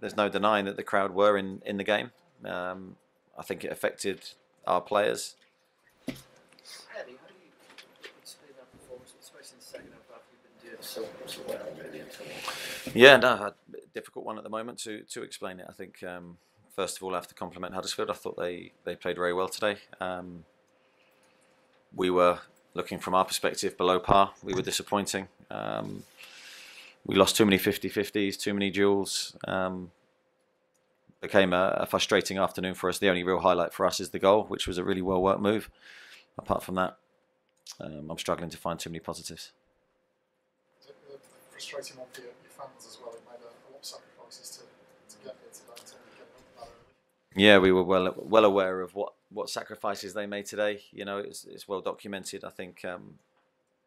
there's no denying that the crowd were in the game. I think it affected our players. Eddie, how do you explain that performance, especially in the second half after you've been doing so well really until? Yeah, no, a difficult one at the moment to explain it. I think first of all, I have to compliment Huddersfield. I thought they played very well today. We were looking from our perspective below par. We were disappointing. We lost too many 50-50s, too many duels. Became a frustrating afternoon for us. The only real highlight for us is the goal, which was a really well worked move. Apart from that, I'm struggling to find too many positives. Frustrating one for your fans as well. It made a lot of sacrifices to get here today, to get that early. Yeah, we were well aware of what sacrifices they made today. You know, it's well documented. I think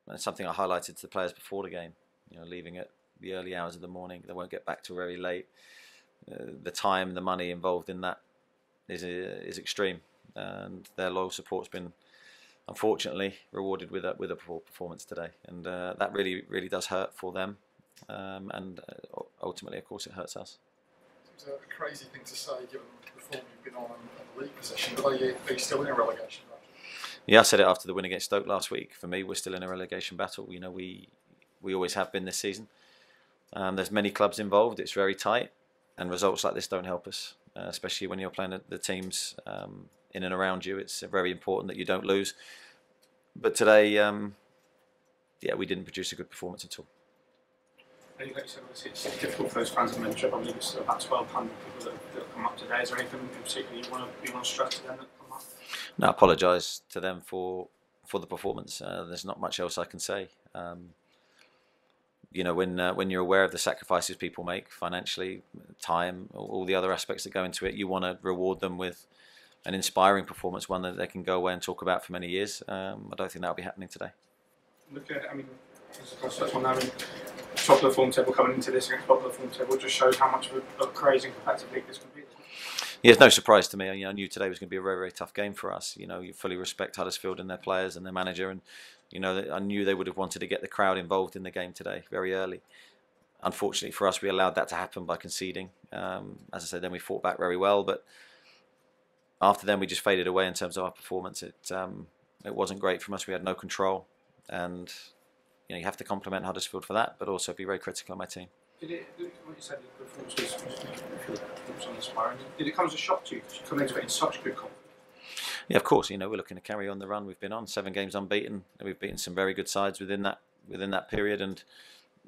it's something I highlighted to the players before the game. You know, leaving at the early hours of the morning, they won't get back till very late. The time, the money involved in that is extreme, and their loyal support's been, unfortunately, rewarded with a poor performance today, and that really does hurt for them, and ultimately, of course, it hurts us. It's a crazy thing to say given the form you've been on and the league position, but are you still in a relegation battle? Yeah, I said it after the win against Stoke last week. For me, we're still in a relegation battle. You know, we always have been this season. There's many clubs involved. It's very tight, and results like this don't help us, especially when you're playing the teams in and around you. It's very important that you don't lose. But today, yeah, we didn't produce a good performance at all. Like you said, obviously it's difficult for those fans to mention. I believe it's about 1,200 people that have come up today. Is there anything in particular you want to stress to them that come up? No, I apologise to them for the performance. There's not much else I can say. You know, when you're aware of the sacrifices people make financially, time, all the other aspects that go into it, you want to reward them with an inspiring performance, one that they can go away and talk about for many years. I don't think that'll be happening today. Look at it, I mean, top of the form table coming into this against top of the form table just shows how much of a crazy and competitive league this can be. Yeah, it's no surprise to me. You know, I knew today was going to be a very tough game for us. You know, you fully respect Huddersfield and their players and their manager, and you know, I knew they would have wanted to get the crowd involved in the game today very early. Unfortunately for us, we allowed that to happen by conceding. As I said, then we fought back very well, but after then we just faded away in terms of our performance. It wasn't great from us. We had no control, and you know, you have to compliment Huddersfield for that, but also be very critical of my team. Did it, what you said, the performance was inspiring. Did it come as a shock to you? Because you come into it in such good confidence. Yeah, of course. You know, we're looking to carry on the run we've been on. 7 games unbeaten. We've beaten some very good sides within that period, and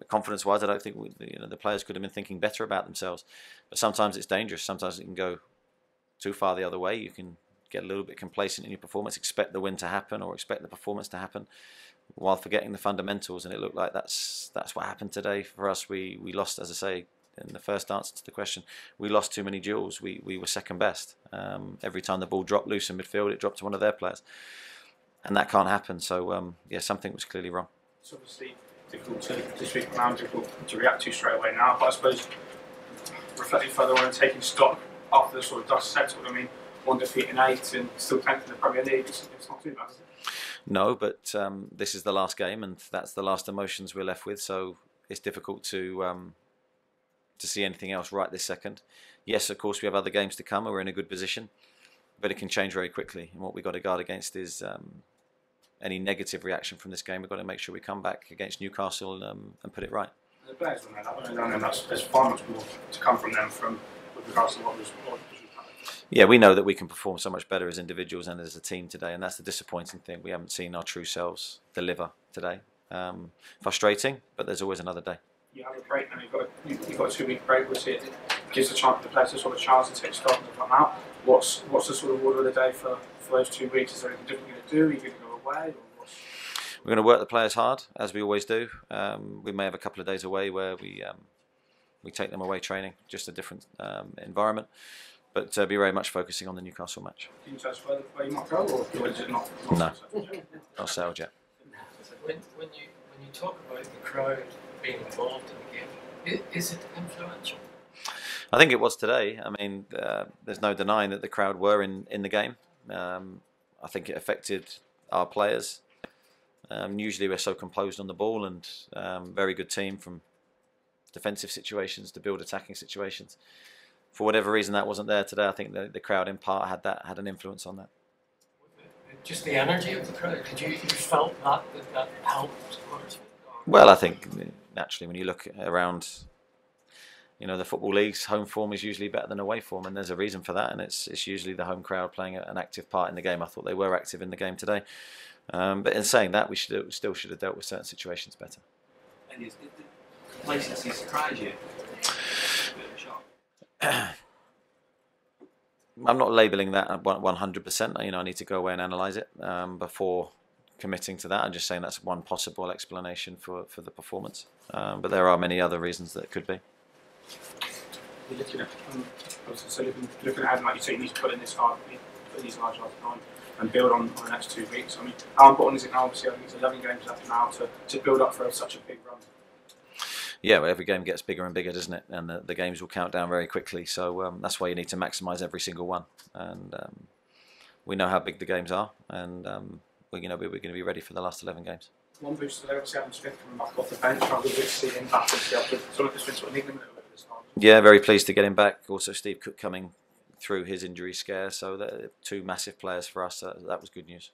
confidence-wise, I don't think the players could have been thinking better about themselves. But sometimes it's dangerous. Sometimes it can go too far the other way. You can get a little bit complacent in your performance, expect the win to happen or expect the performance to happen, while forgetting the fundamentals. And it looked like that's what happened today for us. We lost, as I say, in the first answer to the question, we lost too many duels. We were second best. Every time the ball dropped loose in midfield, it dropped to one of their players, and that can't happen. So yeah, something was clearly wrong. It's obviously difficult to speak now, difficult to react to straight away now. But I suppose reflecting further on and taking stock after the sort of dust settled. I mean, 1 defeat in 8 and still 10th in the Premier League. It's not too bad, is it? No, but this is the last game, and that's the last emotions we're left with. So it's difficult to see anything else right this second. Yes, of course, we have other games to come, and we're in a good position, but it can change very quickly. And what we've got to guard against is any negative reaction from this game. We've got to make sure we come back against Newcastle and put it right. The players will know that, and there's far much more to come from them with regards to what was. Yeah, we know that we can perform so much better as individuals and as a team today, and that's the disappointing thing. We haven't seen our true selves deliver today. Frustrating, but there's always another day. You have a break now. You've got a 2-week break, which it gives the players a sort of chance to take stock and come out. What's the sort of order of the day for those 2 weeks? Is there anything different you're going to do? Are you going to go away? Or what's... We're going to work the players hard, as we always do. We may have a couple of days away where we take them away training, just a different environment. But be very much focusing on the Newcastle match. Can you tell us where you might go, or is it not? No, not settled yet. When you talk about the crowd being involved in the game, is it influential? I think it was today. I mean, there's no denying that the crowd were in the game. I think it affected our players. Usually we're so composed on the ball, and very good team from defensive situations, to build attacking situations. For whatever reason, that wasn't there today. I think the crowd in part had an influence on that. Just the energy of the crowd. Did you felt that helped Huddersfield? Well, I think naturally when you look around, the football leagues, home form is usually better than away form, and there's a reason for that. And it's usually the home crowd playing an active part in the game. I thought they were active in the game today. But in saying that, we still should have dealt with certain situations better. And did the complacency surprise you? I'm not labelling that 100%. I need to go away and analyse it before committing to that. I'm just saying that's one possible explanation for the performance. But there are many other reasons that it could be. You're looking at, looking at, like you say, you need to put in this hard, put these large hours on and build on the next 2 weeks. I mean, how important is it now? Obviously, I think it's 11 games left now to build up for such a big run. Yeah, well, every game gets bigger and bigger, doesn't it? And the games will count down very quickly. So that's why you need to maximise every single one. And we know how big the games are, and we're going to be ready for the last 11 games. One boost today, obviously, Adam Smith coming back off the bench. How good to see him back and see after sort of been sort of niggling a little bit this time. Yeah, very pleased to get him back. Also, Steve Cook coming through his injury scare. So 2 massive players for us. That was good news.